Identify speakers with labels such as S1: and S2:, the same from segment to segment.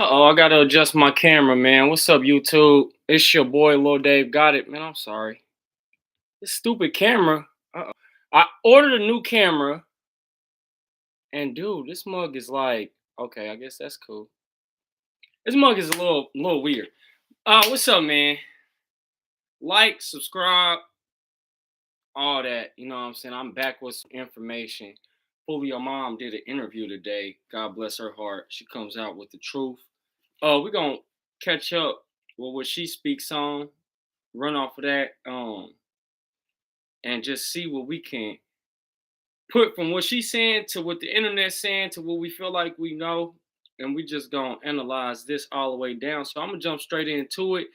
S1: Oh, I gotta adjust my camera, man. What's up, YouTube? It's your boy, Lil Dave. Got it, man. I'm sorry. This stupid camera. Uh-oh. I ordered a new camera, and dude, this mug is like, okay, I guess that's cool. This mug is a little weird. What's up, man? Like, subscribe, all that. You know what I'm saying? I'm back with some information. Julio mom did an interview today. God bless her heart. She comes out with the truth. We're gonna catch up with what she speaks on, run off of that, and just see what we can put from what she's saying to what the internet's saying to what we feel like we know, and we just gonna analyze this all the way down. So I'm gonna jump straight into it.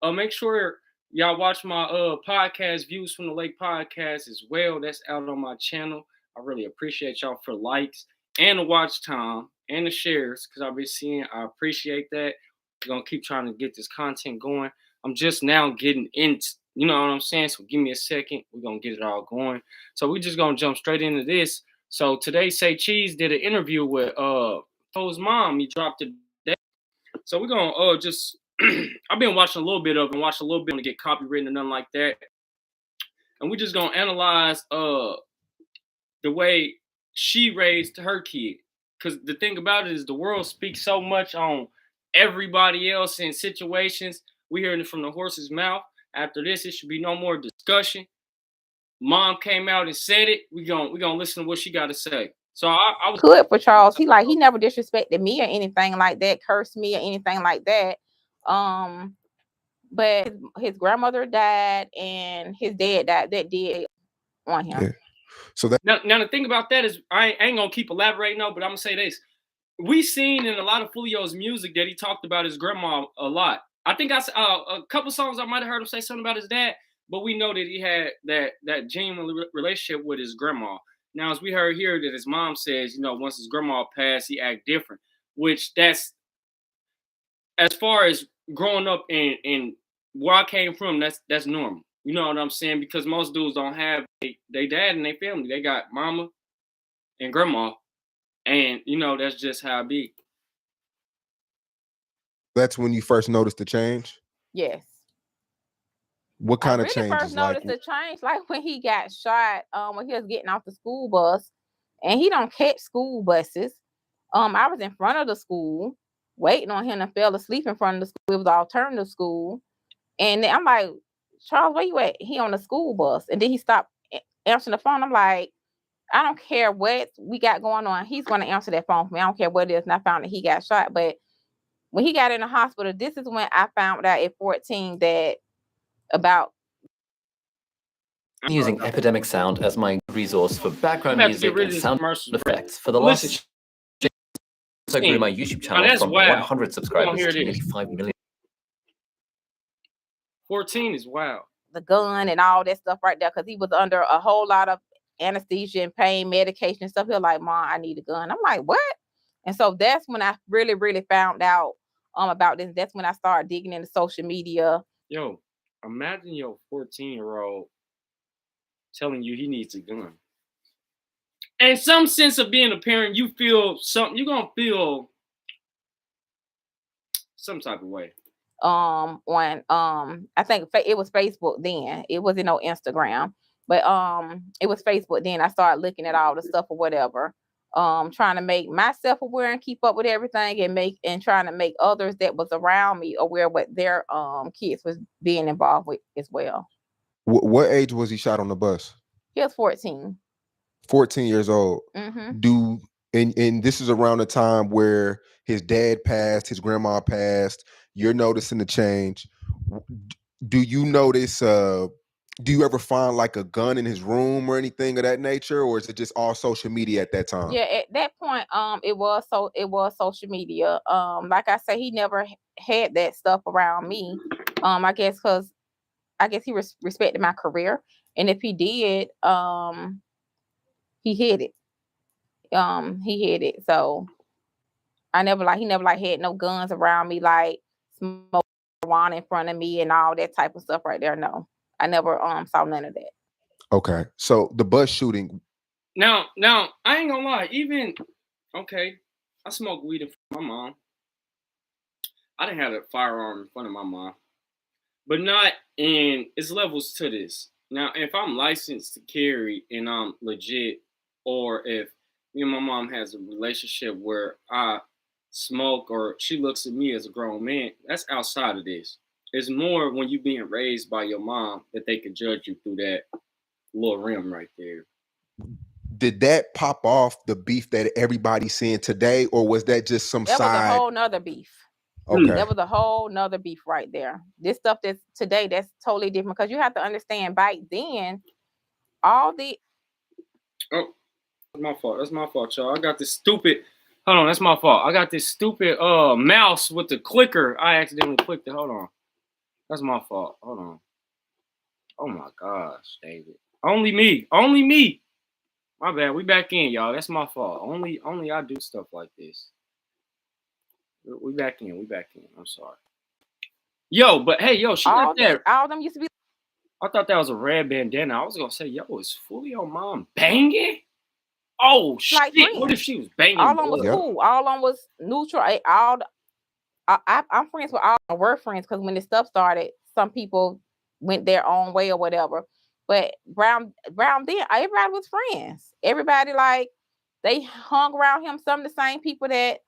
S1: Make sure y'all watch my podcast, Views from the Lake podcast as well. That's out on my channel. I really appreciate y'all for likes and the watch time and the shares because I've been seeing. I appreciate that. We're gonna keep trying to get this content going. I'm just now getting into, you know what I'm saying? So give me a second. We're gonna get it all going. So we just gonna jump straight into this. So today, Say Cheese did an interview with Poe's mom. He dropped it today. So we're gonna just I've been watching a little bit of it and watch a little bit to get copywritten or nothing like that. And we just gonna analyze the way she raised her kid. Because the thing about it is the world speaks so much on everybody else in situations. We hearing it from the horse's mouth. After this, it should be no more discussion. Mom came out and said it. We gonna listen to what she got to say. So I was
S2: good for Charles. He never disrespected me or anything like that, cursed me or anything like that. But his grandmother died and his dad died. That did on him.
S3: Yeah. So that
S1: now the thing about that is I ain't gonna keep elaborating though, but I'm gonna say this. We seen in a lot of Julio's music that he talked about his grandma a lot. I think I a couple songs I might have heard him say something about his dad, but we know that he had that genuine relationship with his grandma. Now, as we heard here, that his mom says, you know, once his grandma passed, he act different. Which that's as far as growing up in where I came from, that's normal. You know what I'm saying? Because most dudes don't have they dad and their family. They got mama and grandma, and you know that's just how it be.
S3: That's when you first noticed the change?
S2: Yes.
S3: What kind of
S2: change? I first noticed the change like when he got shot, when he was getting off the school bus, and he don't catch school buses. I was in front of the school waiting on him and fell asleep in front of the school. It was an alternative school. And then I'm like, Charles, where you at? He on the school bus. And then he stopped answering the phone. I'm like, I don't care what we got going on. He's going to answer that phone for me. I don't care what it is. And I found that he got shot. But when he got in the hospital, this is when I found out at 14 that about
S4: I'm using Epidemic Sound as my resource for background music and sound effects for the last. I grew my YouTube channel from 100 subscribers to nearly 5 million.
S1: 14 is wild.
S2: The gun and all that stuff right there, because he was under a whole lot of anesthesia and pain medication and stuff. He was like, Mom, I need a gun. I'm like, what? And so that's when I really found out about this. That's when I started digging into social media.
S1: Yo, imagine your 14-year-old telling you he needs a gun. And some sense of being a parent, you feel something. You're gonna feel some type of way.
S2: On I think it was Facebook then. It wasn't no Instagram, but it was Facebook then. I started looking at all the stuff or whatever. Trying to make myself aware and keep up with everything and trying to make others that was around me aware what their kids was being involved with as well.
S3: What age was he shot on the bus?
S2: He was 14.
S3: 14 years old.
S2: Mm-hmm.
S3: And this is around the time where his dad passed, his grandma passed. You're noticing the change. Do you notice? Do you ever find like a gun in his room or anything of that nature, or is it just all social media at that time?
S2: Yeah, at that point, it was social media. Like I say, he never had that stuff around me. I guess he respected my career, and if he did, he hid it. He hid it. So he never had no guns around me, like smoke marijuana in front of me and all that type of stuff right there. No, I never saw none of that.
S3: Okay, so the bus shooting.
S1: Now, I ain't gonna lie. Even okay, I smoke weed in front of my mom. I didn't have a firearm in front of my mom, but not in. It's levels to this. Now, if I'm licensed to carry and I'm legit, or if me and my mom has a relationship where I smoke or she looks at me as a grown man, that's outside of this. It's more when you being raised by your mom that they can judge you through that little rim right there.
S3: Did that pop off the beef that everybody's seeing today, or was that just some
S2: That
S3: side?
S2: was a whole nother beef.
S3: Okay.
S2: That was a whole nother beef right there. This stuff that's today, that's totally different, because you have to understand back then, all the...
S1: Oh, that's my fault. That's my fault, y'all. I got this stupid... Hold on, that's my fault. I got this stupid mouse with the clicker. I accidentally clicked it. Hold on. That's my fault. Hold on. Oh my gosh, David. Only me. Only me. My bad. We back in, y'all. That's my fault. Only I do stuff like this. We back in. We back in. I'm sorry. Yo, but hey, yo, she
S2: all
S1: got that.
S2: All of them used to be...
S1: I thought that was a red bandana. I was gonna say, yo, is Foolio mom banging? Oh
S2: like
S1: shit!
S2: friends.
S1: What if she was banging?
S2: All of them was cool. All of them was neutral. I'm friends with all. We're friends because when this stuff started, some people went their own way or whatever. But Brown then, everybody was friends. Everybody, like, they hung around him. Some of the same people that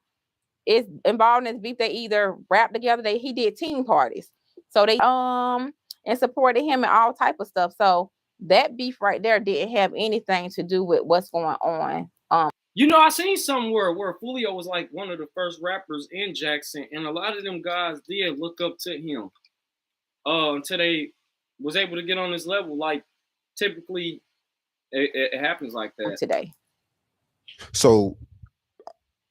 S2: is involved in this beef, they either rap together. He did team parties, so they and supported him and all type of stuff. So that beef right there didn't have anything to do with what's going on.
S1: You know, I seen somewhere where Julio was like one of the first rappers in Jackson, and a lot of them guys did look up to him until they was able to get on this level. Like, typically, it happens like that
S2: today.
S3: So,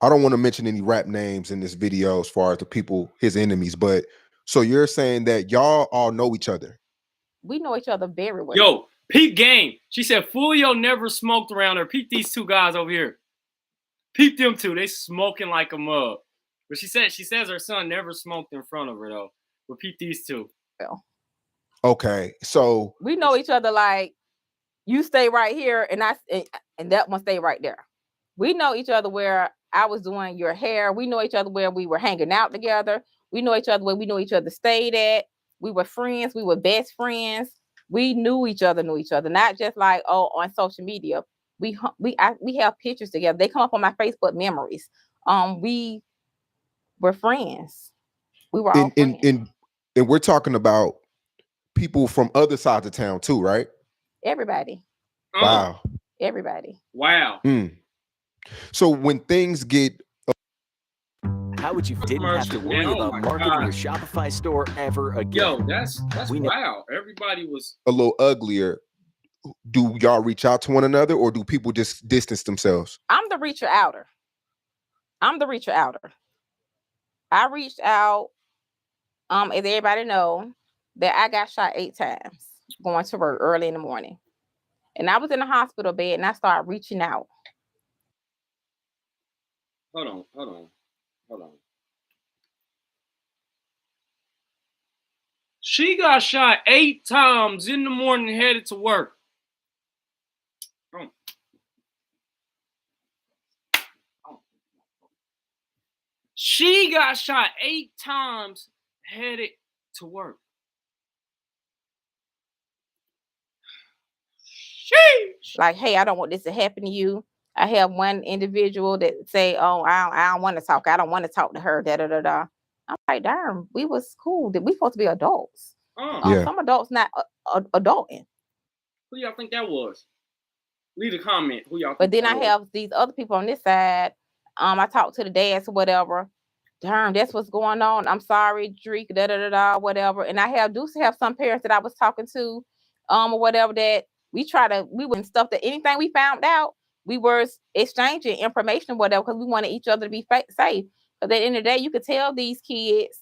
S3: I don't want to mention any rap names in this video as far as the people, his enemies, but so you're saying that y'all all know each other?
S2: We know each other very well.
S1: Yo, peep game. She said Foolio never smoked around her. Peep these two guys over here. Peep them two. They smoking like a mug. But she says her son never smoked in front of her though. But peep these two.
S3: Okay, so
S2: we know each other. Like, you stay right here, and that one stay right there. We know each other where I was doing your hair. We know each other where we were hanging out together. We know each other where we know each other stayed at. We were friends. We were best friends. We knew each other, not just like, oh, on social media. We have pictures together. They come up on my Facebook memories. We were friends. We were all friends.
S3: And we're talking about people from other sides of town too, right?
S2: Everybody.
S3: Wow.
S2: Everybody.
S1: Wow.
S3: So when things get...
S5: How would you didn't have to worry about marketing your Shopify store ever again?
S1: Yo, that's wow. Everybody was
S3: a little uglier. Do y'all reach out to one another, or do people just distance themselves?
S2: I'm the reacher outer. I reached out, as everybody know, that I got shot 8 times going to work early in the morning. And I was in the hospital bed, and I started reaching out.
S1: Hold on. She got shot 8 times in the morning headed to work. She got shot 8 times headed to work. Sheesh.
S2: Like, hey, I don't want this to happen to you. I have one individual that say, oh, I don't want to talk. I don't want to talk to her. Da da da da. I'm like, darn, we was cool. We supposed to be adults. Some adults not adulting.
S1: Who y'all think that was? Leave a comment. Who y'all think?
S2: But then I have these other people on this side. I talked to the dads or whatever. Darn, that's what's going on. I'm sorry, Drake, da da da da, whatever. And I do have some parents that I was talking to, or whatever, that we were stuff that anything we found out, we were exchanging information, whatever, because we wanted each other to be safe. But at the end of the day, you could tell these kids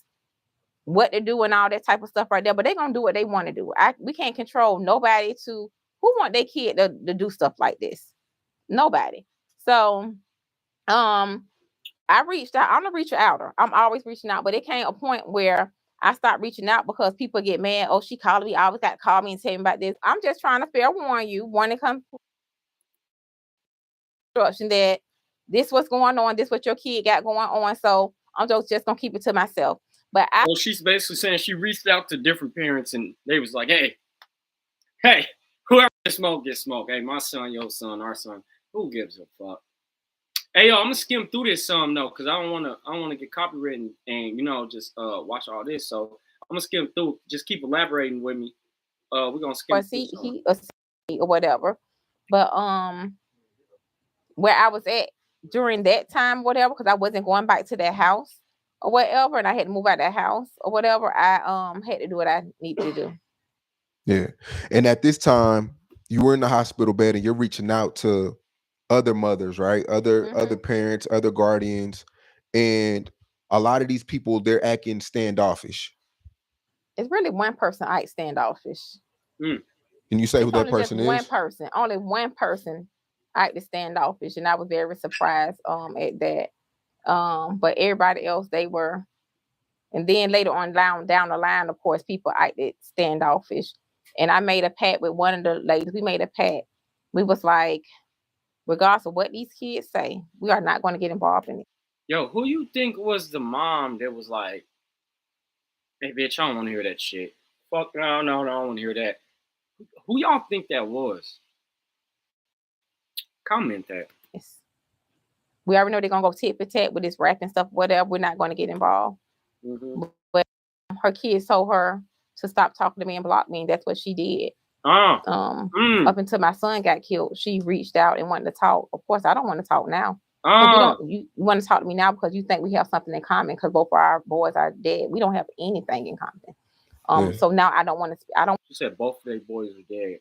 S2: what to do and all that type of stuff right there, but they're gonna do what they want to do. We can't control nobody who want their kid to do stuff like this. Nobody. So I reached out. I'm a reacher outer. I'm always reaching out, but it came a point where I stopped reaching out because people get mad. Oh, she called me. I always got to call me and tell me about this. I'm just trying to fair warn you when it comes to instruction that this what's going on. This what your kid got going on. So I'm just gonna keep it to myself. But
S1: well, she's basically saying she reached out to different parents and they was like, hey, whoever gets smoke, get smoke. Hey, my son, your son, our son. Who gives a fuck? Hey, yo, I'm gonna skim through this some though, cause I don't wanna get copywritten and just watch all this. So I'm gonna skim through. Just keep elaborating with me. We're gonna skim through.
S2: He or whatever. But where I was at during that time, whatever, because I wasn't going back to that house or whatever, and I had to move out that house or whatever, I had to do what I needed to do.
S3: Yeah. And at this time, you were in the hospital bed and you're reaching out to other mothers, right? Other parents, other guardians, and a lot of these people, they're acting standoffish.
S2: It's really one person acts standoffish.
S3: Can you say who that person is?
S2: Only one person acted standoffish, and I was very surprised at that. But everybody else, they were. And then later on down the line, of course, people acted standoffish. And I made a pact with one of the ladies. We made a pact. We was like, regardless of what these kids say, we are not going to get involved in it.
S1: Yo, who you think was the mom that was like, hey, bitch, I don't want to hear that shit. Fuck, no, I don't want to hear that. Who y'all think that was? Comment that.
S2: Yes. We already know they're going to go tit for tat with this rap and stuff, whatever. We're not going to get involved. But her kids told her to stop talking to me and block me, and that's what she did. Up until my son got killed, she reached out and wanted to talk. Of course, I don't want to talk now. You want to talk to me now because you think we have something in common because both of our boys are dead. We don't have anything in common. So now I don't want to.
S1: She said both of their boys are dead.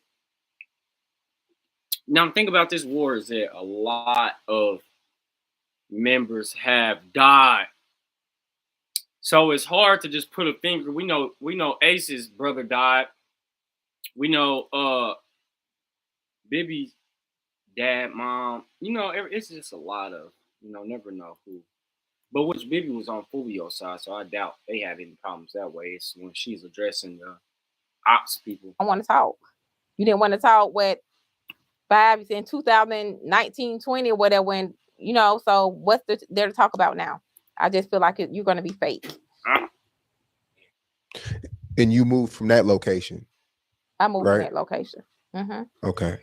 S1: Now think about this war is that a lot of members have died. So it's hard to just put a finger. We know Ace's brother died. We know Bibby's dad, mom. It's just a lot of, never know who. But which Bibby was on Foolio's side, so I doubt they have any problems that way. It's when she's addressing the ops people.
S2: I want to talk. You didn't want to talk what 5 in 2019, 20 or whatever. When so what's there to talk about now? I just feel like you're going to be fake.
S3: And you moved from that location.
S2: I moved from that location.
S3: Okay.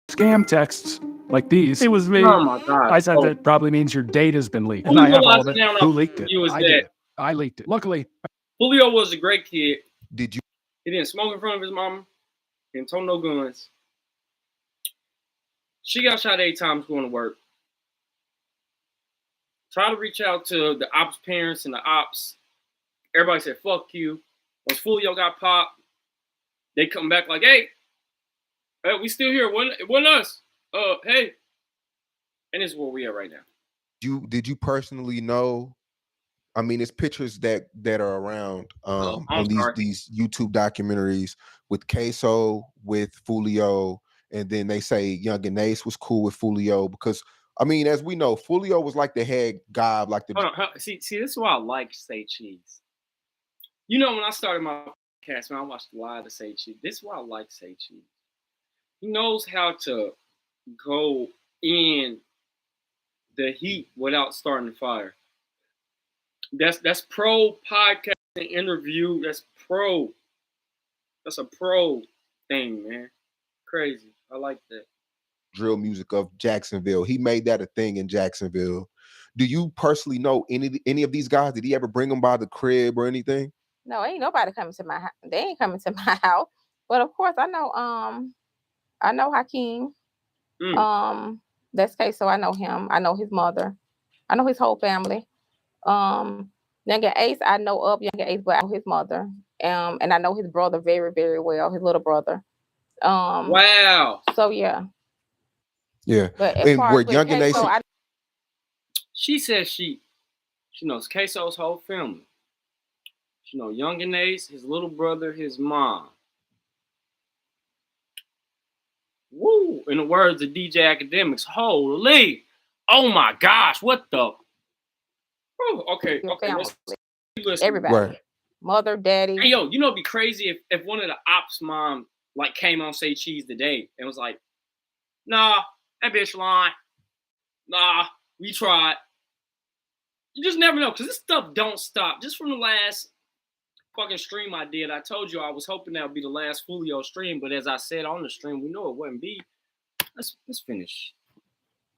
S6: Scam texts like these. It was me.
S1: Oh my God.
S6: I said that probably means your date has been leaked. And I have all of it. Who leaked it?
S1: I did.
S6: I leaked it. Luckily.
S1: Julio was a great kid.
S3: Did you?
S1: He didn't smoke in front of his mama. He didn't tote no guns. She got shot 8 times going to work. Try to reach out to the ops parents and the ops. Everybody said, fuck you. Once Foolio got popped, they come back like, hey, we still here. It wasn't us. Hey. And this is where we are right now.
S3: Did you personally know? I mean, it's pictures that are around on these YouTube documentaries with Queso, with Foolio, and then they say Young and Ace was cool with Foolio because, I mean, as we know, Foolio was like the head guy, like the.
S1: Hold on. See, this is why I like Say Cheese. When I started my podcast, man, I watched a lot of Say Cheese. This is why I like Say Cheese. He knows how to go in the heat without starting the fire. That's pro podcasting interview. That's pro. That's a pro thing, man. Crazy. I like that.
S3: Drill music of Jacksonville. He made that a thing in Jacksonville. Do you personally know any of these guys? Did he ever bring them by the crib or anything?
S2: No, ain't nobody coming to my house. They ain't coming to my house. But of course, I know Hakeem. That's Queso. I know him. I know his mother. I know his whole family. Younger Ace, I know of Younger Ace, but I know his mother. And I know his brother very, very well, his little brother.
S1: Wow.
S2: So yeah.
S3: Yeah.
S2: But as far as
S3: Young and Ace,
S1: she says she knows Queso's whole family. She knows Young and Ace, his little brother, his mom. Woo! In the words of DJ Academics, holy! Oh my gosh! What the? Oh, okay. Listen.
S2: Everybody,
S3: right.
S2: Mother, daddy.
S1: Hey, yo, it'd be crazy if one of the ops mom came on Say Cheese today and was like, "Nah, that bitch lying. Nah, we tried." You just never know, because this stuff don't stop. Just from the last fucking stream I did, I told you I was hoping that would be the last Foolio stream, but as I said on the stream, we know it wouldn't be. Let's finish.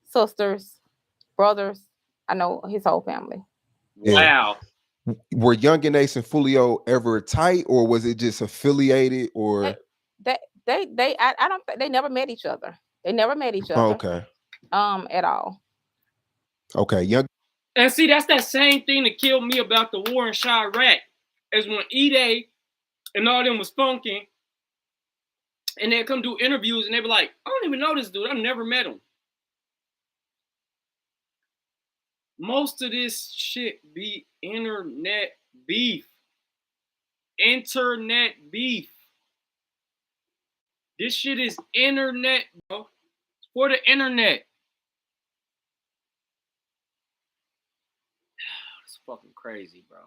S2: Sisters, brothers, I know his whole family.
S1: Wow.
S3: Were Young and Ace and Foolio ever tight, or was it just affiliated, or
S2: I don't think they never met each other. They never met each other.
S3: Okay.
S2: At all.
S3: Okay, Young.
S1: And see, that's that same thing that killed me about the war in Chirac, is when E-Day and all them was funking, and they'd come do interviews, and they'd be like, I don't even know this dude. I've never met him. Most of this shit be internet beef. Internet beef. This shit is internet, bro. It's for the internet. It's fucking crazy, bro.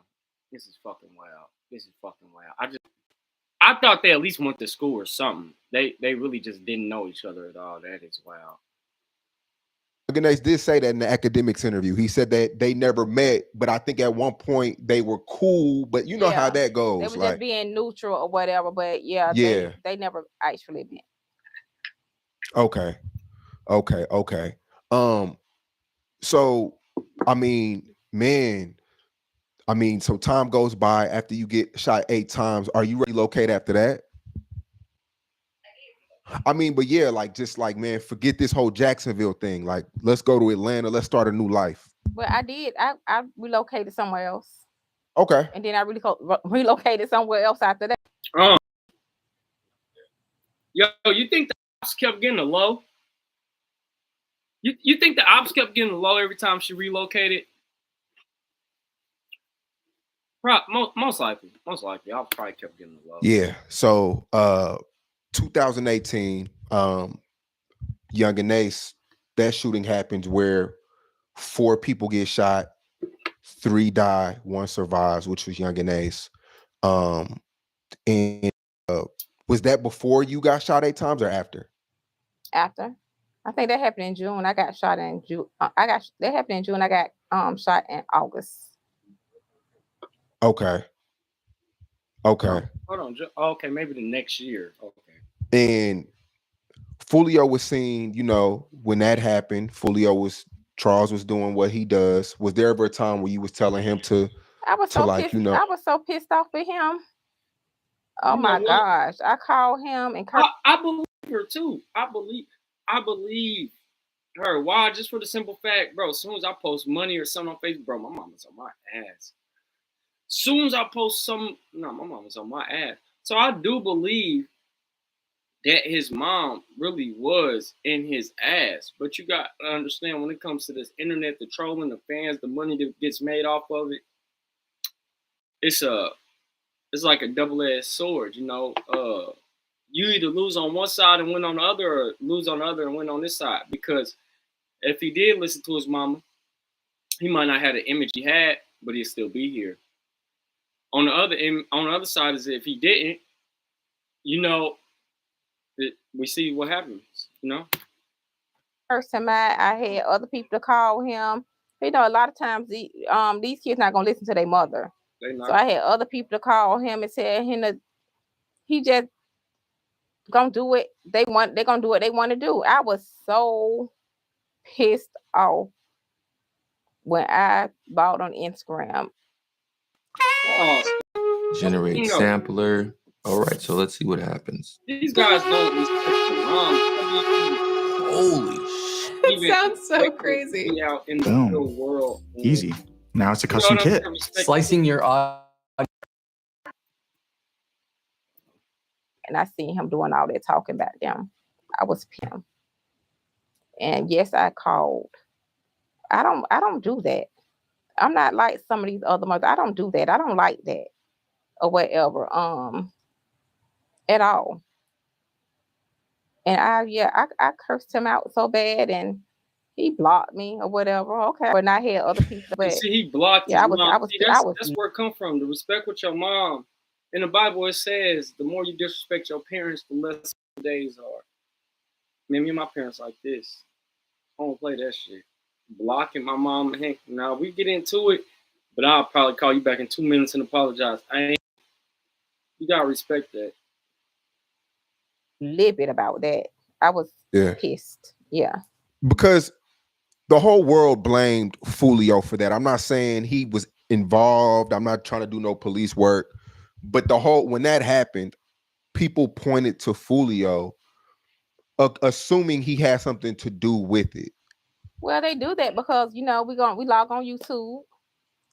S1: This is fucking wild. This is fucking wild. I thought they at least went to school or something. They really just didn't know each other at all. That is wild.
S3: Ganesh did say that in the academics interview. He said that they never met, but I think at one point they were cool. But you know how that goes.
S2: They were just being neutral or whatever. But they never actually met.
S3: Okay. So I mean, man. So time goes by after you get shot 8 times. Are you relocated after that? But yeah, man, forget this whole Jacksonville thing. Like, let's go to Atlanta. Let's start a new life.
S2: Well, I did. I relocated somewhere else.
S3: Okay.
S2: And then I relocated somewhere else after that.
S1: Yo, you think the ops kept getting a low? You think the ops kept getting a low every time she relocated? Most likely. I probably kept getting a low.
S3: Yeah. So 2018, Young and Ace, that shooting happens where 4 people get shot, 3 die, 1 survives, which was Young and Ace. And was that before you got shot 8 times or after?
S2: After. I think that happened in June. I got shot in June. That happened in June. I got shot in August.
S3: Okay.
S1: Hold on. Okay, maybe the next year. Okay.
S3: And Foolio was seen, when that happened, Charles was doing what he does. Was there ever a time where you was telling him to?
S2: I was so pissed off at him. Oh my gosh! I called him and
S1: I believe her too. I believe her. Why? Just for the simple fact, bro. As soon as I post money or something on Facebook, bro, my mama's on my ass. Soon as I post my mama's on my ass. So I do believe that his mom really was in his ass. But you got to understand, when it comes to this internet, the trolling, the fans, the money that gets made off of it, it's like a double-edged sword, You either lose on one side and win on the other, or lose on the other and win on this side. Because if he did listen to his mama, he might not have the image he had, but he'd still be here. On the other side is if he didn't, we see what happens,
S2: First time I had other people to call him. A lot of times these kids not gonna listen to their mother. So I had other people to call him and tell him that he just gonna do it. They're gonna do what they want to do. I was so pissed off when I bought on Instagram.
S7: Generate sampler. All right, so let's see what happens.
S1: These guys don't respect their mom.
S7: Holy shit.
S8: It sounds so crazy.
S1: Out in the real world.
S6: Easy. Now it's a custom kit.
S4: Slicing your eye.
S2: And I seen him doing all that talking about them. I was pissed. And yes, I called. I don't do that. I'm not like some of these other mothers. I don't do that. I don't like that or whatever. At all. And I cursed him out so bad, and he blocked me or whatever. Okay, but I had other people. But
S1: see, he blocked.
S2: Yeah,
S1: that's where it come from. The respect with your mom. In the Bible, it says the more you disrespect your parents, the less days are. Me and my parents like this. I don't play that shit. blocking my mom. Hey, now we get into it, but I'll probably call you back in 2 minutes and apologize. You gotta respect that.
S2: Livid about that. I was pissed. Yeah.
S3: Because the whole world blamed Foolio for that. I'm not saying he was involved. I'm not trying to do no police work. But when that happened, people pointed to Foolio, assuming he had something to do with it.
S2: Well, they do that because, we log on YouTube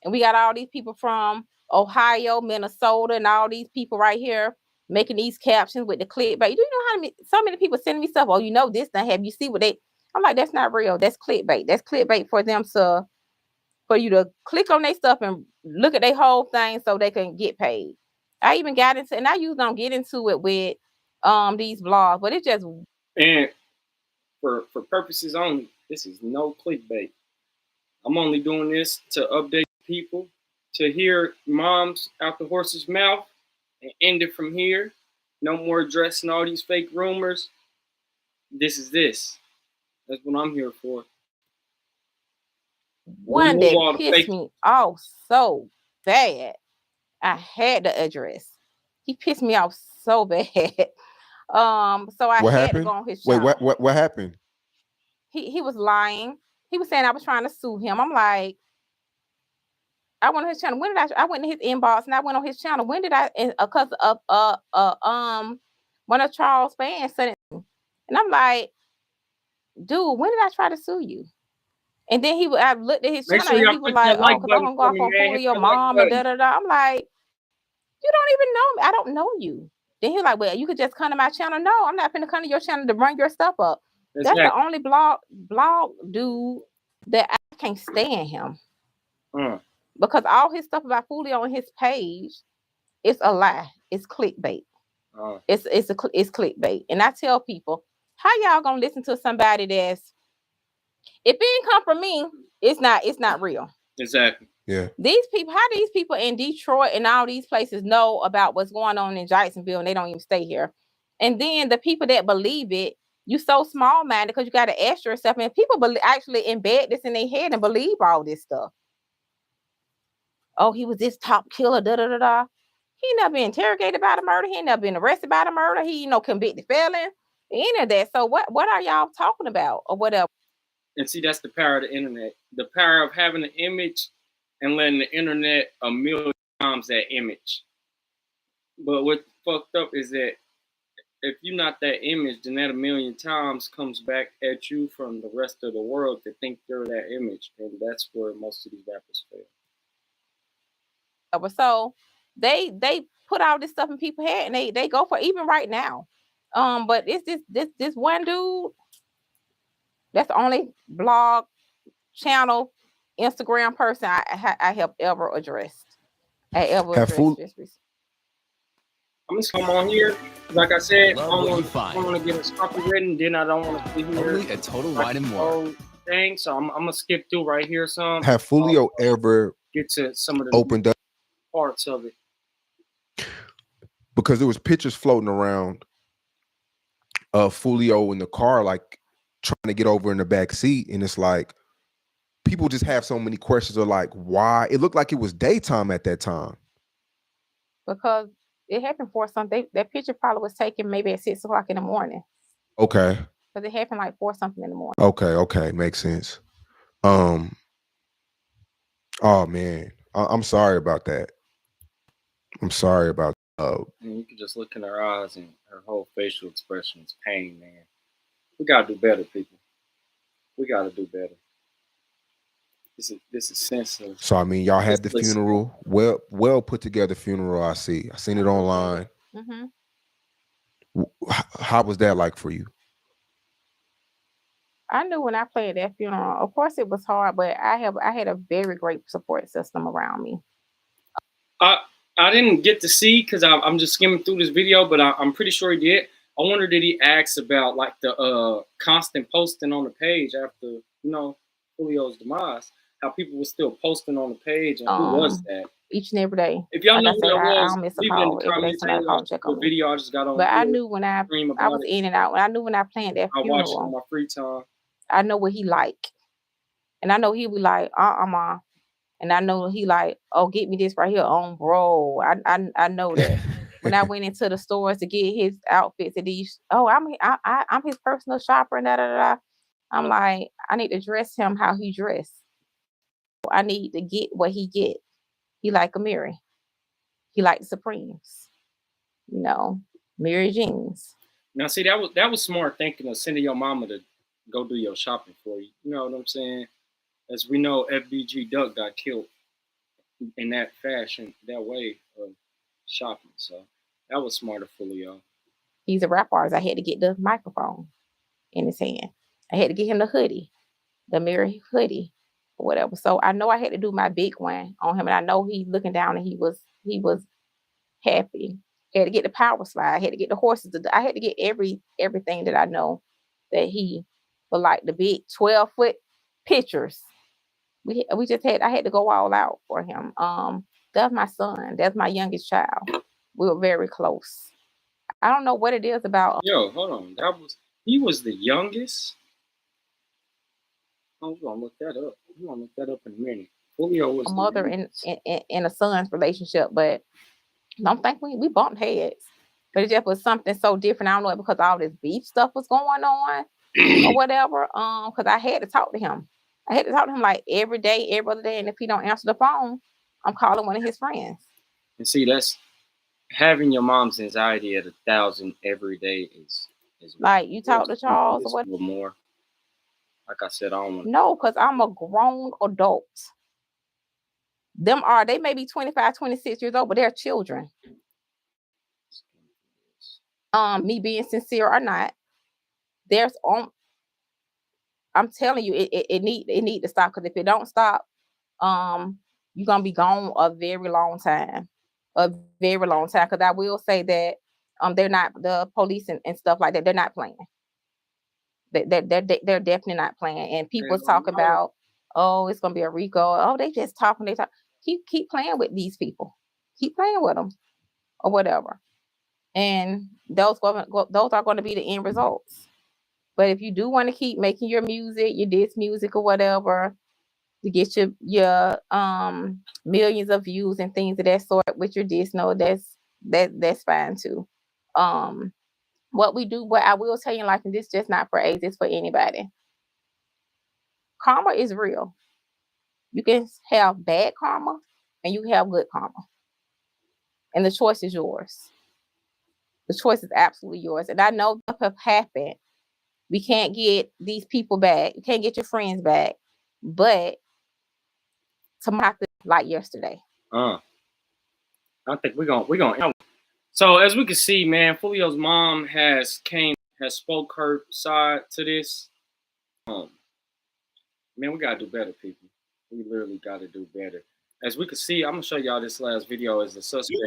S2: and we got all these people from Ohio, Minnesota, and all these people right here making these captions with the clickbait. You know so many people sending me stuff. Oh, this thing. Have you see what they? I'm like, that's not real. That's clickbait. That's clickbait for them for you to click on their stuff and look at their whole thing so they can get paid. I even got into, and I usually don't get into it with these blogs, but it's just.
S1: And for purposes only, this is no clickbait. I'm only doing this to update people, to hear moms out the horse's mouth and end it from here. No more addressing all these fake rumors. This is this. That's what I'm here for.
S2: One that pissed me off so bad, I had to address. He pissed me off so bad. So I had to go on his channel.
S3: Wait, what happened?
S2: He was lying. He was saying I was trying to sue him. I'm like, I went on his channel. When did I went in his inbox and I went on his channel. When did I? Because of one of Charles' fans said it. And I'm like, dude, when did I try to sue you? And then I looked at his channel and he was like, oh, because I'm gonna go off on Julio mom and da-da-da. I'm like, you don't even know me. I don't know you. Then he was like, well, you could just come to my channel. No, I'm not finna come to your channel to bring your stuff up. That's the only blog dude that I can't stand him. Because all his stuff about Foolio on his page, it's a lie. It's clickbait. It's clickbait. And I tell people, how y'all gonna listen to somebody that's, if it didn't come from me, it's not real.
S1: Exactly.
S3: Yeah.
S2: How these people in Detroit and all these places know about what's going on in Jacksonville and they don't even stay here. And then the people that believe it, you so small-minded because you got to ask yourself, and people actually embed this in their head and believe all this stuff. Oh, he was this top killer, da-da-da-da. He never been interrogated about a murder. He never been arrested about a murder. He, convicted felon, any of that. So what are y'all talking about or whatever?
S1: And see, that's the power of the internet. The power of having an image and letting the internet a million times that image. But what's fucked up is that if you're not that image, then that a million times comes back at you from the rest of the world to think they're that image. And that's where most of these rappers fail.
S2: So they put all this stuff in people's head and they go for it, even right now. But it's this one dude that's the only blog, channel, Instagram person I have ever addressed.
S1: I'm just come on here. Like I said, I want to get a copywritten, then I don't want to see here.
S5: Only a total wine and more.
S1: Thing, so I'm gonna skip through right here. Some
S3: have Foolio ever
S1: get to some of the
S3: opened up
S1: parts of it?
S3: Because there was pictures floating around of Foolio in the car, like trying to get over in the back seat, and it's like people just have so many questions of like why it looked like it was daytime at that time.
S2: Because it happened for something. That picture probably was taken maybe at 6 o'clock in the morning.
S3: Okay.
S2: Because it happened like 4 something in the morning.
S3: Okay, makes sense. Oh man, I'm sorry about that. I'm sorry about.
S1: You can just look in her eyes and her whole facial expression is pain, man. We gotta do better, people. We gotta do better. This is sensitive.
S3: So I mean, y'all had the funeral, well put together funeral. I seen it online.
S2: Mm-hmm.
S3: How was that like for you?
S2: I knew when I played that funeral, of course it was hard, but I had a very great support system around me.
S1: I didn't get to see because I'm just skimming through this video, but I'm pretty sure he did. I wonder did he ask about like the constant posting on the page after Julio's demise? How people were still posting on the page, and who was that?
S2: Each and every day.
S1: If y'all know who that was,
S2: I don't miss a call. Every day somebody call check on me.
S1: Video I just got on.
S2: But I knew when I was in and out. I knew when I planned that funeral.
S1: I watched it on my free time.
S2: I know what he liked. And I know he was like, Ma. And I know he like, oh, get me this right here on bro. I know that. When I went into the stores to get his outfits and these, I'm his personal shopper and da. I'm like, I need to dress him how he dressed. I need to get what he get. He like Amiri. He like the Supremes. You know, Mary jeans.
S1: Now, see, that was smart thinking of sending your mama to go do your shopping for you. You know what I'm saying? As we know, FBG Duck got killed in that fashion, that way of shopping. So that was smart of Foolio.
S2: He's a rap artist. I had to get the microphone in his hand. I had to get him the hoodie, the Mary hoodie, or whatever. So I know I had to do my big one on him, and I know he's looking down and he was happy. I had to get the power slide. I had to get the horses. I had to get everything that I know that he would like, the big 12-foot pictures. I had to go all out for him. That's my son. That's my youngest child. We were very close. I don't know what it is about.
S1: Yo, hold on. He was the youngest. Oh, we're gonna look that up. We're gonna look that up in a minute. Julio was
S2: a mother and a son's relationship, but I don't think we bumped heads. But it just was something so different. I don't know, because all this beef stuff was going on or whatever. Because I had to talk to him. I had to talk to him like every day, every other day. And if he don't answer the phone, I'm calling one of his friends.
S1: And see, that's having your mom's anxiety at 1,000 every day is
S2: like, you talk to Charles or what?
S1: More. Like I said, I don't want.
S2: No, because I'm a grown adult. They may be 25, 26 years old, but they're children. Me being sincere or not, I'm telling you, it need to stop, because if it don't stop, you're gonna be gone a very long time. A very long time. Because I will say that they're not, the police and stuff like that, they're not playing. They're definitely not playing. And people talk about, oh, it's gonna be a RICO. Oh, they just talking. They talk. Keep playing with these people. Keep playing with them, or whatever. And those are going to be the end results. But if you do want to keep making your music, your diss music or whatever, to get your millions of views and things of that sort with your diss, no, that's fine too. What I will tell you in life, and this is just not for AIDS, it's for anybody. Karma is real. You can have bad karma and you can have good karma. And the choice is yours. The choice is absolutely yours. And I know what have happened. We can't get these people back. You can't get your friends back. But tomorrow, like yesterday.
S1: I think we're gonna. So as we can see, man, Foolio's mom has spoke her side to this. Man, we gotta do better, people. We literally gotta do better. As we can see, I'm gonna show y'all this last video as the suspect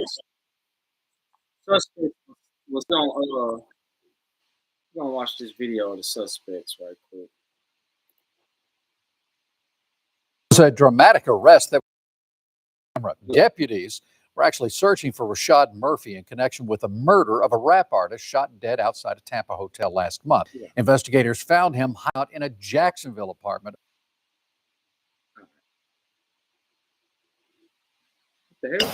S1: was on. We're gonna watch this video of the suspects right quick.
S9: It was a dramatic arrest that deputies were actually searching for Rashad Murphy in connection with the murder of a rap artist shot dead outside a Tampa hotel last month. Yeah. Investigators found him out in a Jacksonville apartment.
S1: What the hell?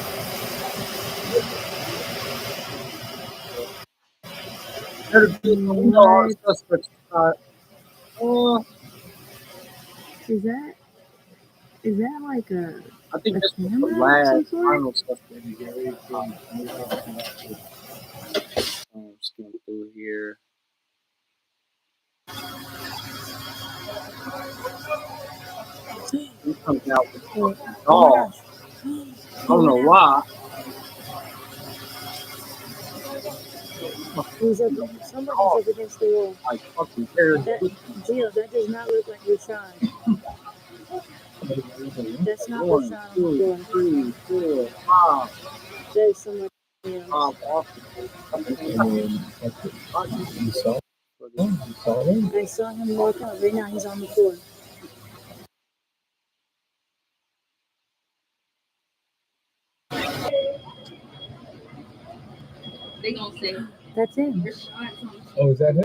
S10: Is that like a?
S1: I think this was the last final suspect. Skim through here. He comes out with a dog. I don't know why.
S10: Somebody's up against the wall.
S1: Like fucking terrorist.
S10: Gio, that does not look like Rashad. That's not Rashad.
S1: 1, 2, 3, 4, 5.
S10: That is somebody else. I saw him walk out. Right now he's on the floor. They gonna say that's him.
S11: Oh, is that him?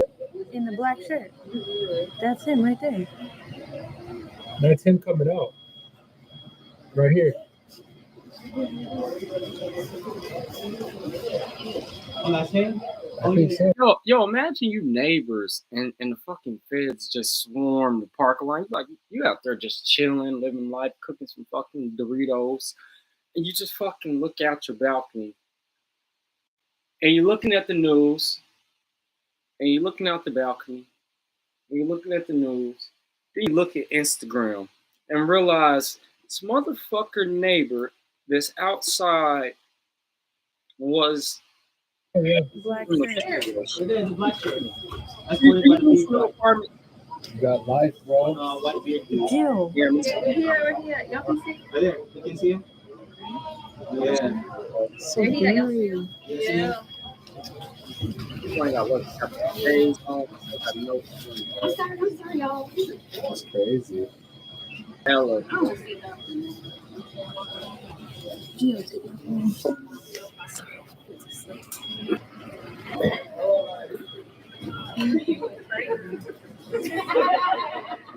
S10: In the black shirt. That's him right there.
S11: That's him coming out. Right here. Oh, that's him? I think so.
S1: Yo, imagine you neighbors and the fucking feds just swarm the parking lot. Like, you out there just chilling, living life, cooking some fucking Doritos, and you just fucking look out your balcony, and you're looking at the news, and you're looking out the balcony, and you're looking at the news, then you look at Instagram and realize this motherfucker neighbor that's outside was
S10: Black
S11: shirt.
S9: You got life, bro.
S10: Jill.
S1: Yeah,
S10: Y'all can see.
S11: Right there. You can see him? Yeah.
S10: So scary.
S11: Yeah.
S1: I got what? Days on. I know.
S10: I'm sorry, y'all.
S9: That's crazy.
S1: Hella.
S10: Jill, take your phone.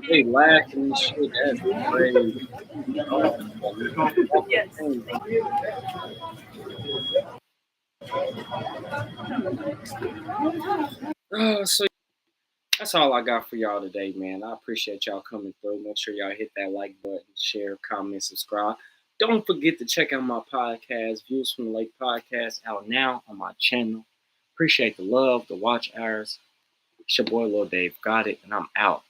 S1: They laughing and shit. That's crazy. So that's all I got for y'all today, man. I appreciate y'all coming through. Make sure y'all hit that like button, share, comment, subscribe. Don't forget to check out my podcast, Views from the Lake podcast, out now on my channel. Appreciate the love, the watch hours. It's your boy Lil Dave. Got it, and I'm out.